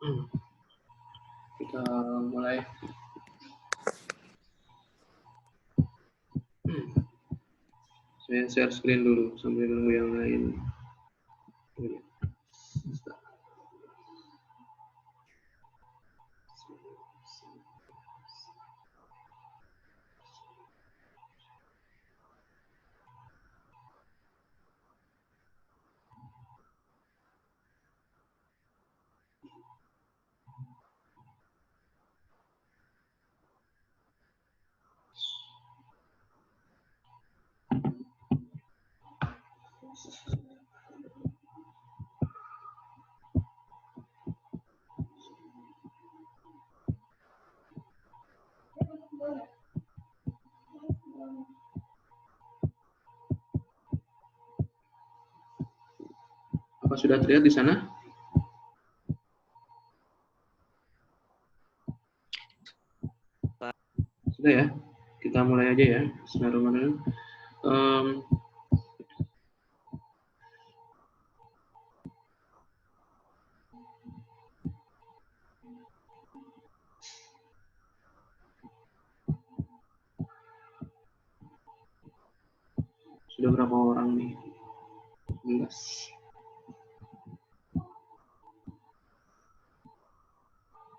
Kita mulai. Saya share screen dulu sambil nunggu yang lain. Apa sudah terlihat di sana? Sudah ya? Kita mulai aja ya. Bismillahirrahmanirrahim. Sudah berapa orang nih? 11.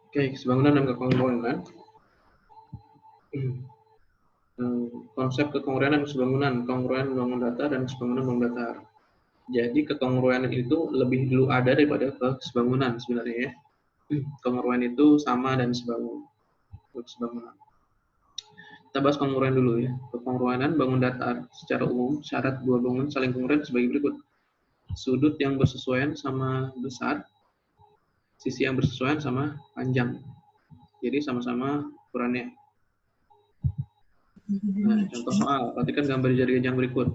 Oke, kesebangunan dan kekongruenan. Konsep kekongruenan dan kesebangunan, kongruen bangun datar dan kesebangunan bangun datar. Jadi kekongruenan itu lebih dulu ada daripada kesebangunan sebenarnya ya. Kongruen itu sama dan sebangun. Kesebangunan. Kita bahas kongruen dulu ya. Kekongruenan bangun datar secara umum syarat dua bangunan saling kongruen sebagai berikut. Sudut yang bersesuaian sama besar, sisi yang bersesuaian sama panjang. Jadi sama-sama ukurannya. Nah, contoh soal, perhatikan gambar jari genjang berikut.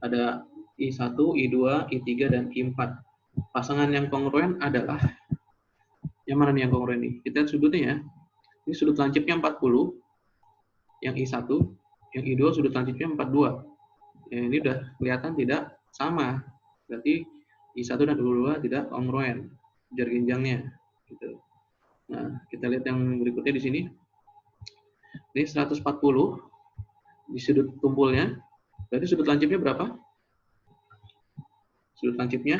Ada I1, I2, I3, dan I4. Pasangan yang kongruen adalah, yang mana nih yang kongruen nih? Kita lihat sudutnya ya. Ini sudut lancipnya 40, yang I1, yang I2 sudut lancipnya 42. Ya, ini udah kelihatan tidak sama. Berarti I1 dan I2 tidak kongruen jari genjangnya. Gitu. Nah, kita lihat yang berikutnya di sini. Ini 140 di sudut tumpulnya. Berarti sudut lancipnya berapa? Sudut lancipnya.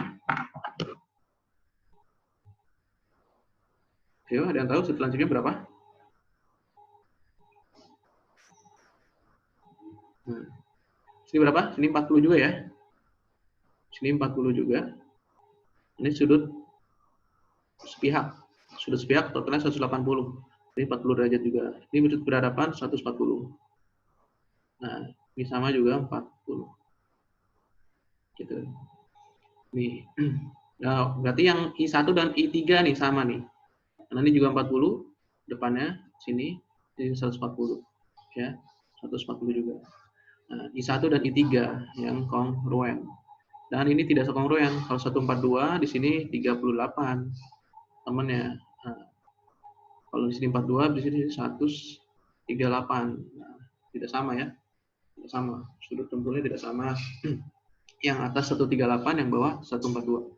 Ayo, ada yang tahu sudut lancipnya berapa? Nah, sini berapa? Sini 40 juga ya. Sini 40 juga. Ini sudut sepihak. Sudut sepihak totalnya 180. Ini 40 derajat juga. Ini sudut berhadapan 140. Nah, ini sama juga 40. Gitu. Nih. Nah, berarti yang I1 dan I3 nih sama nih. Karena ini juga 40, depannya sini ini 140. Ya, 140 juga. Nah, I1 dan I3 yang kongruen. Dan ini tidak sekongruen. Kalau 142 di sini 38 temannya. Nah, kalau di sini 42 di sini 138. Nah, tidak sama ya. Tidak sama. Sudut tumpulnya tidak sama. Yang atas 138, yang bawah 142.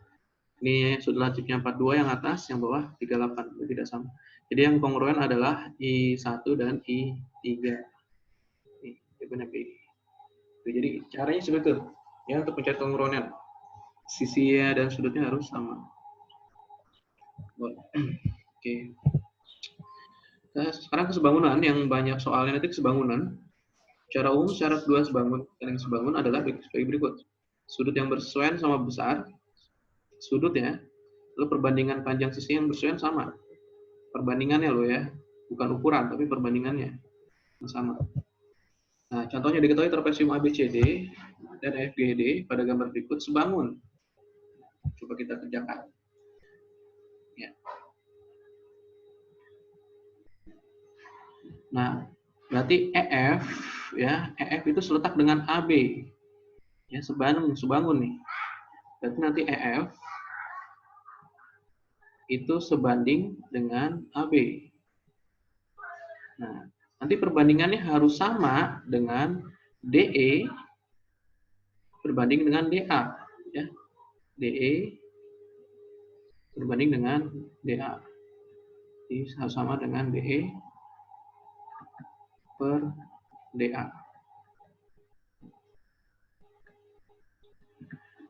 Ini sudut lancipnya 42, yang atas, yang bawah 38. Itu tidak sama. Jadi yang kongruen adalah I1 dan I3. Ini benar B. Jadi caranya seperti itu. Ya, untuk mencari kongruenan. Sisinya dan sudutnya harus sama. Oke. Nah, sekarang kesebangunan yang banyak soalnya nanti kesebangunan. Secara umum syarat dua sebangun adalah sebagai berikut. Sudut yang bersesuaian sama besar, sudut ya, lalu perbandingan panjang sisi yang bersesuaian sama. Perbandingannya loh ya, bukan ukuran tapi perbandingannya sama. Nah, contohnya diketahui trapesium ABCD dan FGD pada gambar berikut sebangun. Coba kita kerjakan. Ya. Nah, berarti EF ya, EF itu seletak dengan AB. Ya, sebangun nih. Berarti nanti EF itu sebanding dengan AB. Nah, nanti perbandingannya harus sama dengan DE berbanding dengan DA, ya. DE berbanding dengan DA. Berarti sama dengan DE per DA.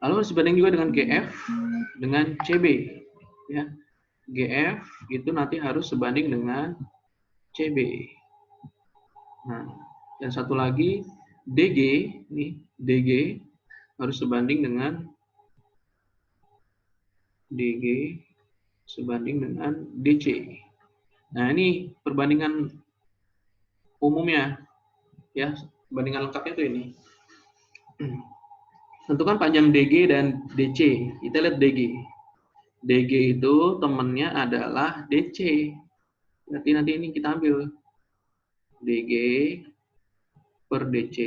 Lalu sebanding juga dengan GF dengan CB. Ya. GF itu nanti harus sebanding dengan CB. Nah, dan satu lagi DG, nih DG harus sebanding dengan DG sebanding dengan DC. Nah, ini perbandingan umumnya, ya, perbandingan lengkapnya itu ini. Tentukan panjang DG dan DC. Kita lihat DG. DG itu temannya adalah DC. Berarti nanti ini kita ambil DG per DC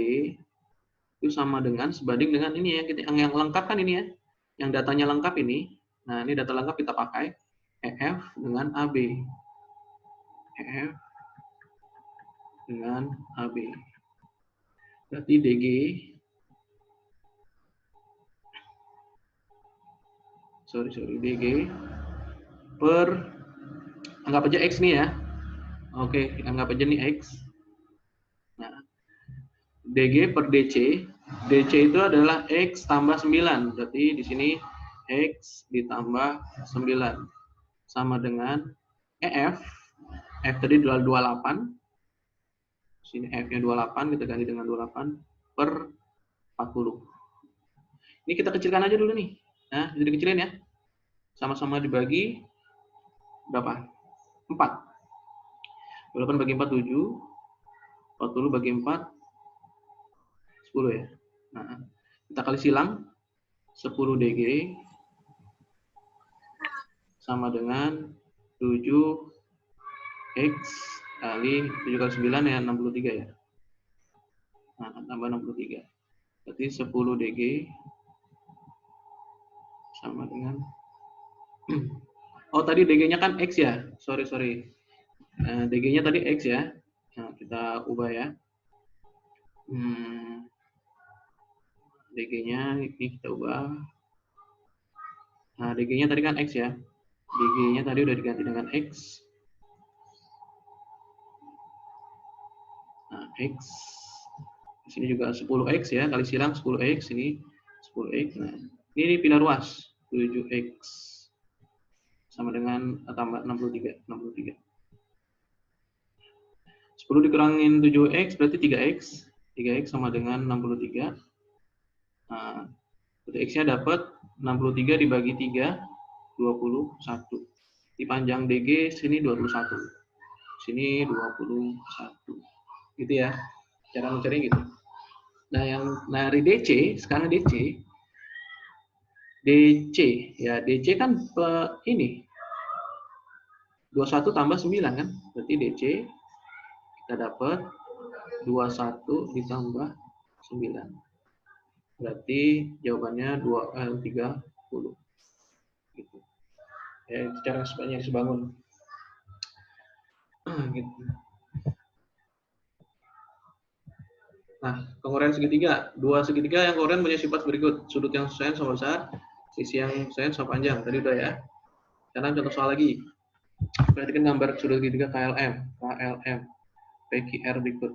itu sama dengan sebanding dengan ini ya, yang lengkap kan ini ya, yang datanya lengkap ini. Nah, ini data lengkap kita pakai EF dengan AB. EF dengan AB. Berarti DG DG per, anggap aja X nih ya. Oke, anggap aja nih X. Nah, DG per DC. DC itu adalah X tambah 9. Berarti di sini X ditambah 9. Sama dengan EF. F tadi 28. Sini F-nya 28, kita ganti dengan 28 per 40. Ini kita kecilkan aja dulu nih. Nah, jadi kecilin ya. Sama-sama dibagi berapa? 4. 28 bagi 4, 7. 40 bagi 4, 10 ya. Nah, kita kali silang. 10 DG sama dengan 7X kali 7 kali 9 ya 63 ya. Nah, tambah 63. Berarti 10 DG sama dengan oh, tadi DG-nya kan X ya. Sorry. Nah, DG-nya tadi X ya. Nah, kita ubah ya. DG-nya ini kita ubah. Nah, DG-nya tadi kan X ya. DG-nya tadi udah diganti dengan X. Nah, X. Di sini juga 10X ya, kali silang 10X, ini 10X. Nah, ini pindah ruas, 7X. Sama dengan tambah 63. 10 dikurangin 7X berarti 3X. 3X sama dengan 63. Nah, X-nya dapat 63 dibagi 3, 21. Di panjang DG sini 21. Sini 21. Gitu ya. Cara mencari gitu. Nah, yang dari DC, sekarang DC ya, DC kan ini 21 tambah 9 kan, berarti DC kita dapat 21 ditambah 9, berarti jawabannya 30 gitu ya. Cara sebanyak sebangun gitu. Nah, kongruen segitiga, dua segitiga yang kongruen punya sifat berikut: sudut yang sesuaian sama besar, sisi yang sesuaian sama panjang. Tadi udah ya. Sekarang contoh soal lagi. Perhatikan gambar sudut segitiga KLM, PQR berikut,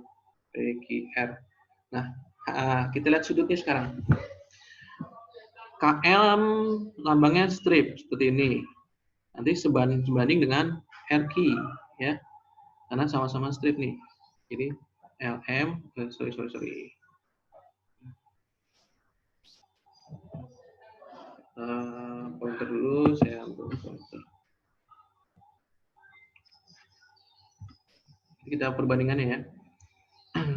PQR. Nah, kita lihat sudutnya sekarang. KLM lambangnya strip seperti ini. Nanti sebanding dengan RQ ya, karena sama-sama strip nih. Jadi LM, sorry. Pointer dulu, saya ambil pointer. Kita perbandingannya ya.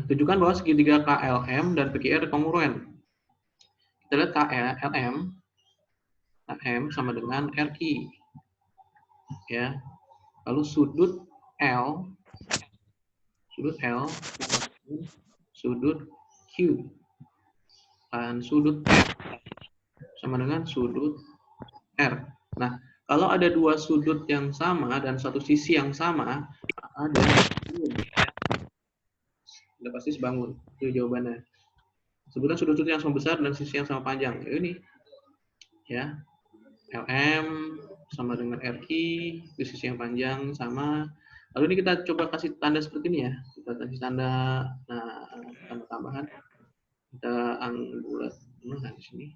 Tunjukkan bahwa segitiga KLM dan PQR kongruen. Kita lihat KM sama dengan RI. Ya. Lalu sudut L, sudut Q, dan sudut F sama dengan sudut R. Nah, kalau ada dua sudut yang sama dan satu sisi yang sama, ada udah pasti sebangun. Itu jawabannya. Sebutkan sudut-sudut yang sama besar dan sisi yang sama panjang. Ini ya, LM sama dengan RQ, di sisi yang panjang sama. Lalu ini kita coba kasih tanda seperti ini ya. Kita kasih tanda, nah, tanda tambahan. Kita bulat, nah di sini.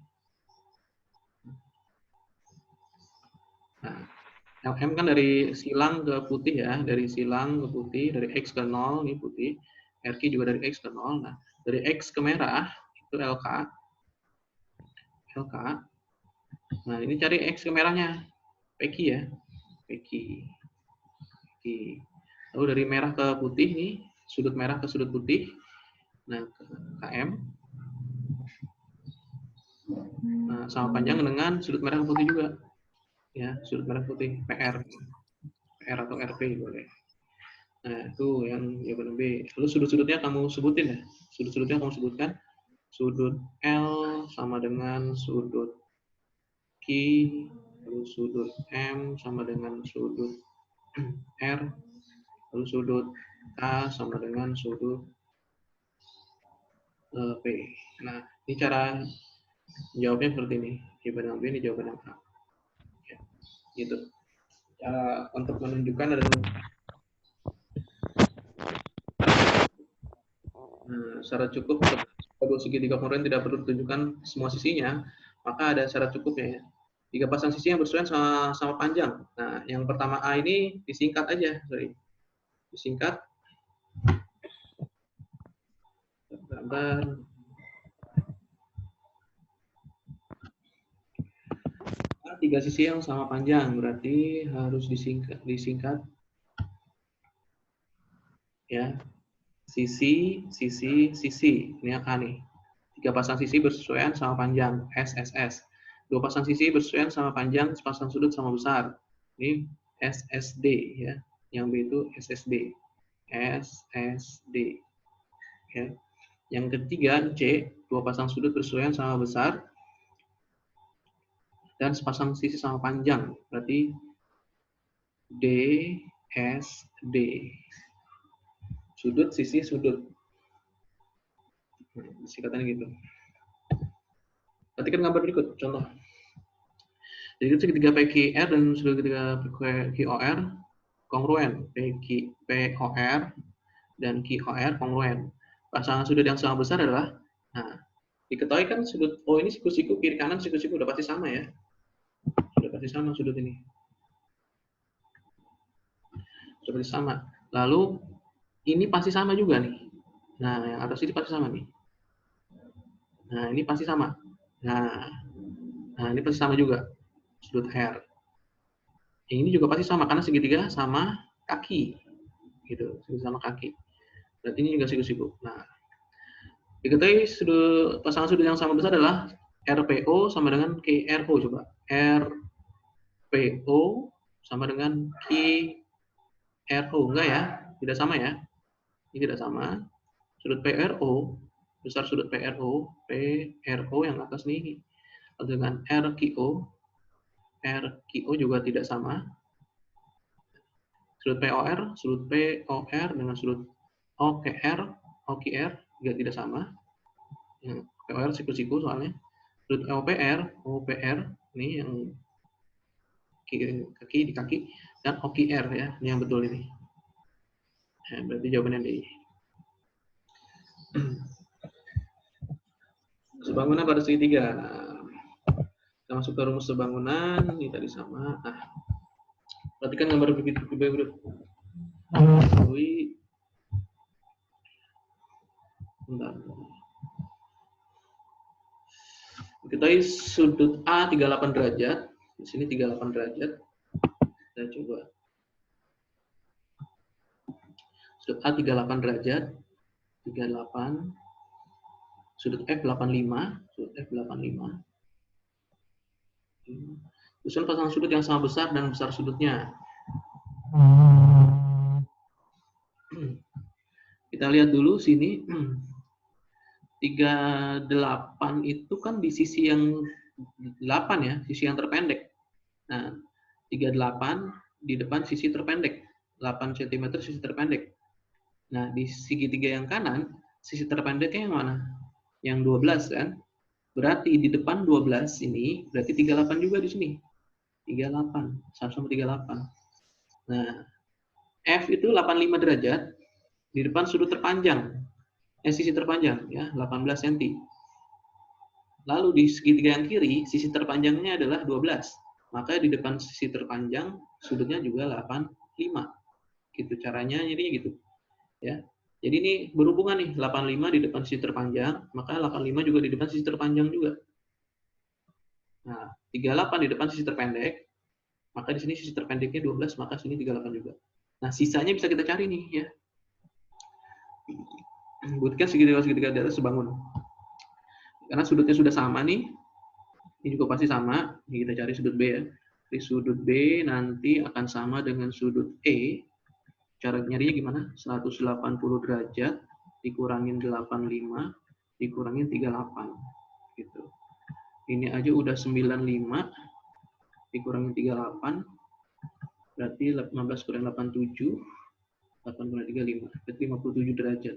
Nah, LM kan dari silang ke putih ya, dari silang ke putih, dari X ke 0 ini putih, RQ juga dari X ke 0. Nah, dari X ke merah itu LK. Nah, ini cari X ke merahnya, PQ ya, PQ. Lalu dari merah ke putih nih, sudut merah ke sudut putih. Nah, ke KM. Nah, sama panjang dengan sudut merah ke putih juga. Ya, sudut merah putih, PR atau RP boleh. Nah, itu yang jawaban B. Lalu sudut-sudutnya kamu sebutin ya. Sudut-sudutnya kamu sebutkan. Sudut L sama dengan sudut Q, lalu sudut M sama dengan sudut R, lalu sudut K sama dengan sudut P. Nah, ini cara jawabnya seperti ini. Jawaban yang B ini jawaban yang A. Ya, gitu. Cara untuk menunjukkan ada syarat cukup untuk segitiga kongruent tidak perlu ditunjukkan semua sisinya, maka ada syarat cukupnya ya. 3 pasang sisi yang bersesuaian sama panjang. Nah, yang pertama A ini disingkat aja, disingkat. Gambar. Tiga sisi yang sama panjang, berarti harus disingkat ya. Sisi. Ini yang A nih. 3 pasang sisi bersesuaian sama panjang, SSS. 2 pasang sisi bersesuaian sama panjang, sepasang sudut sama besar. Ini SSD ya. Yang B itu SSD. Ya. Yang ketiga C, 2 pasang sudut bersesuaian sama besar dan sepasang sisi sama panjang. Berarti DSD. Sudut, sisi, sudut. Singkatannya gitu. Perhatikan gambar berikut, contoh. Jadi segitiga PQR dan segitiga QOR kongruen. POR dan QOR kongruen. Pasangan sudut yang sama besar adalah, nah, diketahui kan sudut O ini siku-siku, kiri kanan siku-siku udah pasti sama ya. Sudah pasti sama sudut ini. Sudah pasti sama. Lalu ini pasti sama juga nih. Nah, yang atas ini pasti sama nih. Nah, ini pasti sama. Nah, ini pasti sama juga. Sudut R. Ini juga pasti sama karena segitiga sama kaki. Gitu, segitiga sama kaki. Berarti ini juga siku-siku. Nah, diketahui pasangan sudut yang sama besar adalah RPO sama dengan KRO. Coba. RPO sama dengan KRO. Enggak ya? Tidak sama ya? Ini tidak sama. Sudut PRO, besar sudut PRO yang atas nih, dengan RQO juga tidak sama. Sudut POR dengan sudut OKR juga tidak sama. POR siku-siku soalnya. Sudut OPR ini yang kaki di kaki, dan OKR ya, ini yang betul ini. Nah, berarti jawabannya D. Sebangunan pada segitiga. Nah, kita masuk ke rumus sebangunan, ini tadi sama. Nah, perhatikan gambar berikut. Bentar. Kita sudut A 38 derajat. Di sini 38 derajat. Kita coba. Sudut A 38 derajat. 38. Sudut F 85. Sudut F 85. Susun pasangan sudut yang sama besar dan besar sudutnya. Kita lihat dulu sini. 38 itu kan di sisi yang 8 ya, sisi yang terpendek. Nah, 38 di depan sisi terpendek. 8 cm sisi terpendek. Nah, di segitiga yang kanan, sisi terpendeknya yang mana? Yang 12 kan? Berarti di depan 12 ini, berarti 38 juga di sini. 38, sama-sama 38. Nah, F itu 85 derajat di depan sudut terpanjang, sisi terpanjang ya, 18 cm. Lalu di segitiga yang kiri, sisi terpanjangnya adalah 12. Maka di depan sisi terpanjang sudutnya juga 85. Gitu caranya, jadinya gitu. Ya. Jadi ini berhubungan nih, 85 di depan sisi terpanjang, maka 85 juga di depan sisi terpanjang juga. Nah, 38 di depan sisi terpendek, maka di sini sisi terpendeknya 12, maka sini 38 juga. Nah, sisanya bisa kita cari nih ya. Buktikan segitiga di atas sebangun. Karena sudutnya sudah sama nih, ini juga pasti sama. Ini kita cari sudut B ya. Di sudut B nanti akan sama dengan sudut E. Cara nyarinya gimana? 180 derajat dikurangin 85 dikurangin 38 gitu. Ini aja udah 95 dikurangin 38 berarti 15 kurang 87 8 kurang 35 berarti 57 derajat.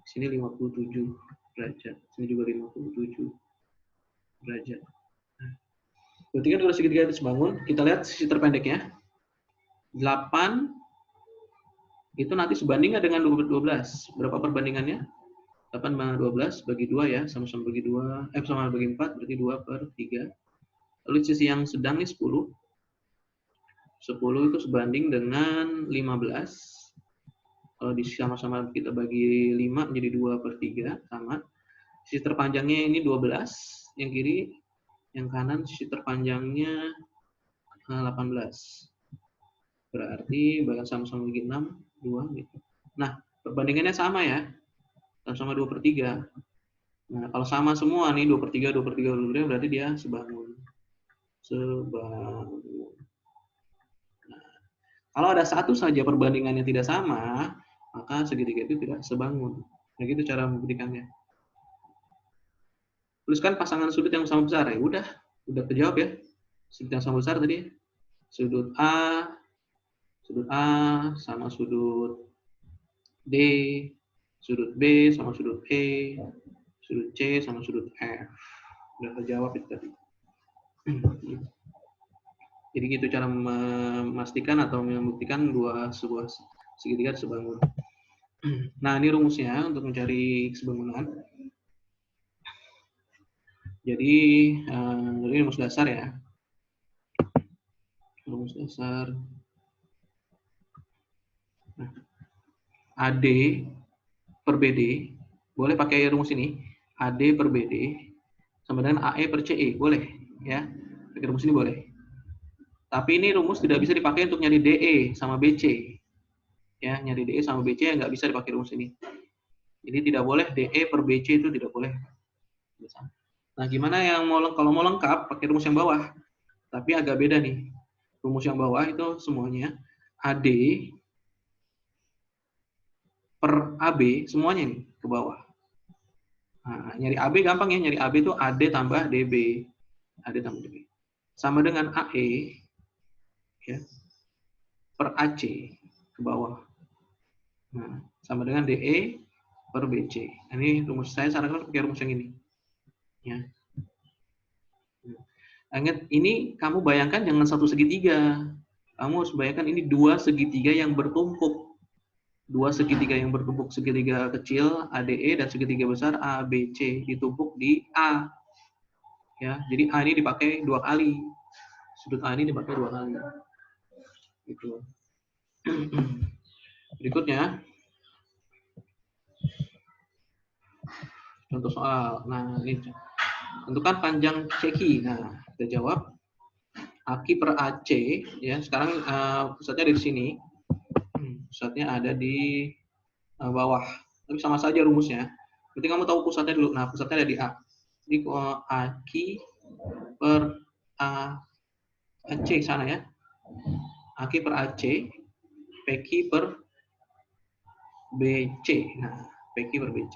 Sini 57 derajat. Sini juga 57 derajat. Berarti kan kalau segitiga itu sebangun, kita lihat sisi terpendeknya. 8 itu nanti sebanding dengan 12. Berapa perbandingannya? 8 bagi 12 bagi 2 ya, sama-sama bagi 2, sama bagi 4, berarti 2/3. Lalu sisi yang sedang ini 10. 10 itu sebanding dengan 15. Kalau sama-sama kita bagi 5 menjadi 2/3, sama. Sisi terpanjangnya ini 12, yang kiri, yang kanan sisi terpanjangnya 18. Berarti bahkan sama-sama bagi 6, 2 gitu. Nah, perbandingannya sama ya. Sama 2/3. Nah, kalau sama semua nih 2/3, 2/3, 2/3 berarti dia sebangun. Sebangun. Nah, kalau ada satu saja perbandingan yang tidak sama, maka segitiga itu tidak sebangun. Nah, gitu cara membuktikannya. Tuliskan pasangan sudut yang sama besar ya. Udah terjawab ya. Sudut yang sama besar tadi. Sudut A sama sudut D, sudut B sama sudut E, sudut C sama sudut F. Udah terjawab itu tadi. Jadi gitu cara memastikan atau membuktikan sebuah segitiga sebangun. Nah, ini rumusnya untuk mencari kesebangunan. Jadi ini rumus dasar ya. Rumus dasar. Nah, AD per BD, boleh pakai rumus ini. AD per BD sama dengan AE per CE, boleh ya. Pakai rumus ini boleh. Tapi ini rumus tidak bisa dipakai untuk nyari DE sama BC. Ya, nyari DE sama BC nggak bisa dipakai rumus ini. Jadi tidak boleh DE per BC itu tidak boleh. Nah, gimana yang kalau mau lengkap pakai rumus yang bawah. Tapi agak beda nih. Rumus yang bawah itu semuanya AD per AB semuanya nih ke bawah. Nah, nyari AB gampang ya, nyari AB itu AD tambah DB. AD tambah DB. Sama dengan AE ya, per AC ke bawah. Nah, sama dengan DE per BC. Nah, ini rumus saya sarankan pakai rumus yang ini. Ya. Ingat, ini kamu bayangkan jangan satu segitiga. Kamu harus bayangkan ini dua segitiga yang bertumpuk. Dua segitiga yang bertumpuk, segitiga kecil ADE dan segitiga besar ABC ditumpuk di A. Ya, jadi A ini dipakai 2 kali. Sudut A ini dipakai 2 kali. Gitu. Berikutnya contoh soal. Nah, ini tentukan panjang CQ. Nah, kita jawab AQ per AC ya. Sekarang pusatnya di sini. Pusatnya ada di bawah. Tapi sama saja rumusnya. Berarti kamu tahu pusatnya dulu. Nah, pusatnya ada di A. Jadi AQ per AC sana ya. AQ per AC, PQ per BC. Nah, PQ per BC.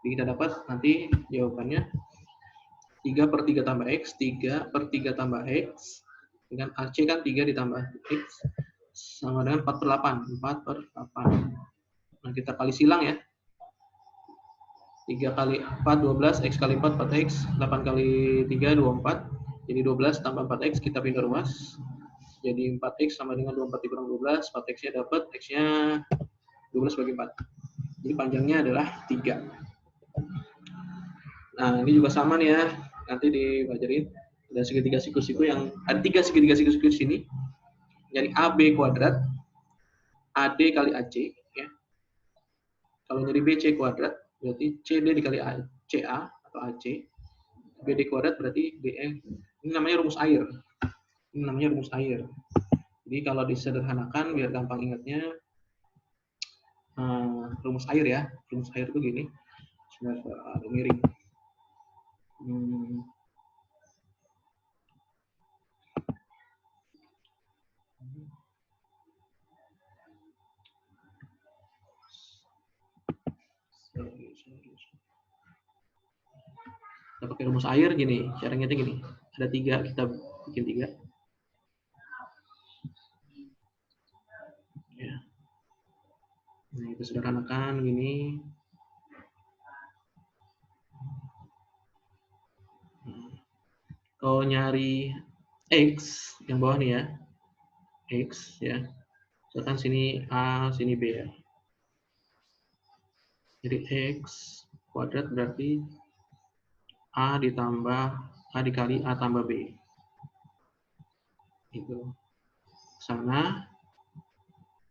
Jadi kita dapat nanti jawabannya 3/3 tambah X, 3/3 tambah X. Dengan AC kan 3 ditambah X. Sama dengan 4/8. 4/8. Nah, kita kali silang ya. 3 kali 4, 12. X kali 4, 4X. 8 kali 3, 24. Jadi 12 tambah 4x kita pindah ruas. Jadi 4x sama dengan 24 dikurang 12, 4x-nya dapat, x-nya 12 bagi 4. Jadi panjangnya adalah 3. Nah, ini juga sama nih ya. Nanti dipelajarin. Ada segitiga siku-siku yang ada 3 segitiga siku-siku di sini. Jadi AB kuadrat, AD kali AC. Ya. Kalau nyari BC kuadrat, berarti CD dikali CA atau AC. BD kuadrat berarti BE. Ini namanya rumus air. Ini namanya rumus air. Jadi kalau disederhanakan biar gampang ingatnya, rumus air ya. Rumus air itu gini. Sebenarnya miring. Kita pakai rumus air gini, caranya gini. Ada 3, kita bikin 3. Ya. Nah, itu sederhanakan gini. Kalau nyari X yang bawah nih ya, X ya. Misalkan sini A, sini B ya. Jadi X kuadrat berarti A ditambah A dikali A tambah B. Itu. Sana,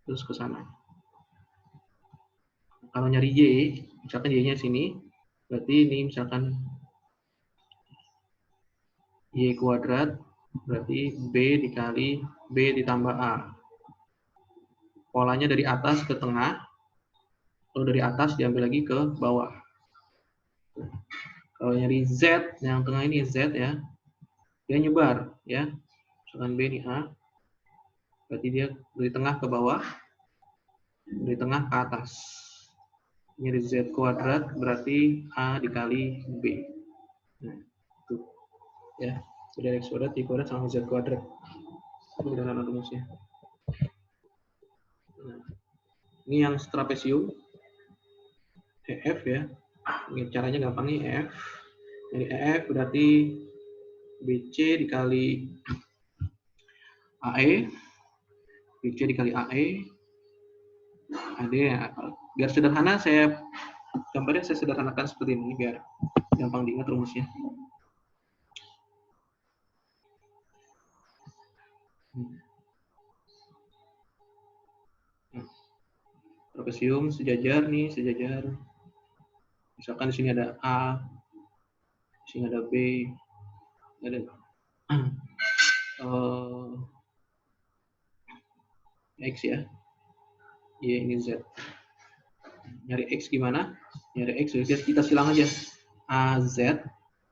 terus ke sana. Kalau nyari Y, misalkan Y-nya sini, berarti ini misalkan Y kuadrat, berarti B dikali B ditambah A. Polanya dari atas ke tengah, kalau dari atas diambil lagi ke bawah. Kalau nyari Z, yang tengah ini Z ya, dia nyebar ya. Misalkan B ini A, berarti dia dari tengah ke bawah, dari tengah ke atas. Nyari Z kuadrat berarti A dikali B. Nah, itu ya. Sudah X kuadrat, Y kuadrat sama Z kuadrat. Itu udah nama rumusnya. Nah, ini yang trapesium EF ya. Ini caranya gampang nih, EF. Jadi EF berarti BC dikali AE, BC dikali AE, AD ya. Biar sederhana saya gambarnya saya sederhanakan seperti ini biar gampang diingat rumusnya. Trapesium sejajar nih, sejajar. Misalkan di sini ada A, di sini ada B, ada X ya. Y ini Z. Nyari X gimana? Nyari X kita silang aja. AZ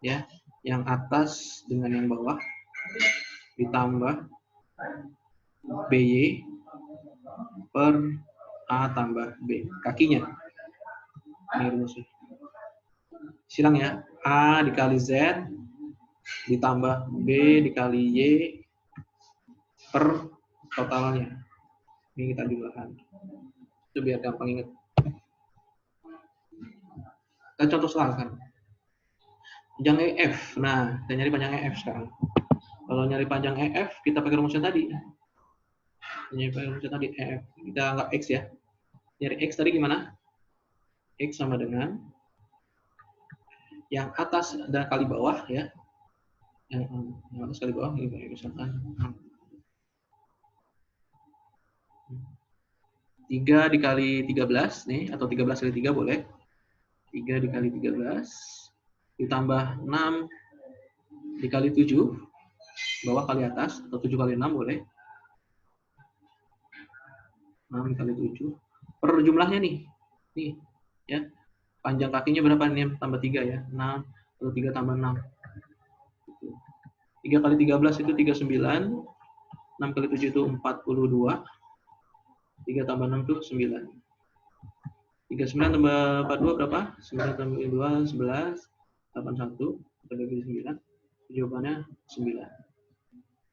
ya, yang atas dengan yang bawah ditambah BY per A tambah B. Kakinya. Ini rumusnya. Silang ya. A dikali Z ditambah B dikali Y per totalnya. Ini kita jumlahkan. Itu biar gampang ingat. Kita contoh selangkan. Panjang EF. Nah, kita nyari panjang EF sekarang. Kalau nyari panjang EF, kita pakai rumusnya tadi. Nyari rumusnya tadi EF. Kita anggap X ya. Nyari X tadi gimana? X sama dengan yang atas dan kali bawah ya. Yang atas kali bawah ini misalkan 3 dikali 13 nih, atau 13 kali 3 boleh. 3 dikali 13 ditambah 6 dikali 7 bawah kali atas, atau 7 kali 6 boleh. 6 dikali 7 per jumlahnya nih ya, panjang kakinya berapa nih, tambah 3 ya, 6 atau 3 tambah 6 3 kali 13 itu 39, 6 kali 7 itu 42, 3 tambah 6 itu 9. 39 tambah 42 berapa? 9 tambah 2, 11, 81, kita bagi 9, jawabannya 9.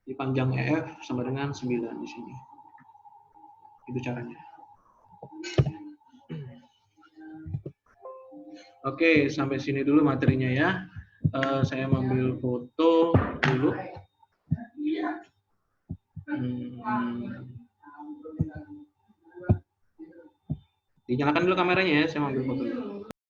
Jadi panjang EF sama dengan 9 di sini. Itu caranya. Oke, sampai sini dulu materinya ya. Saya ambil foto dulu. Dinyalakan dulu kameranya ya, saya ambil foto dulu.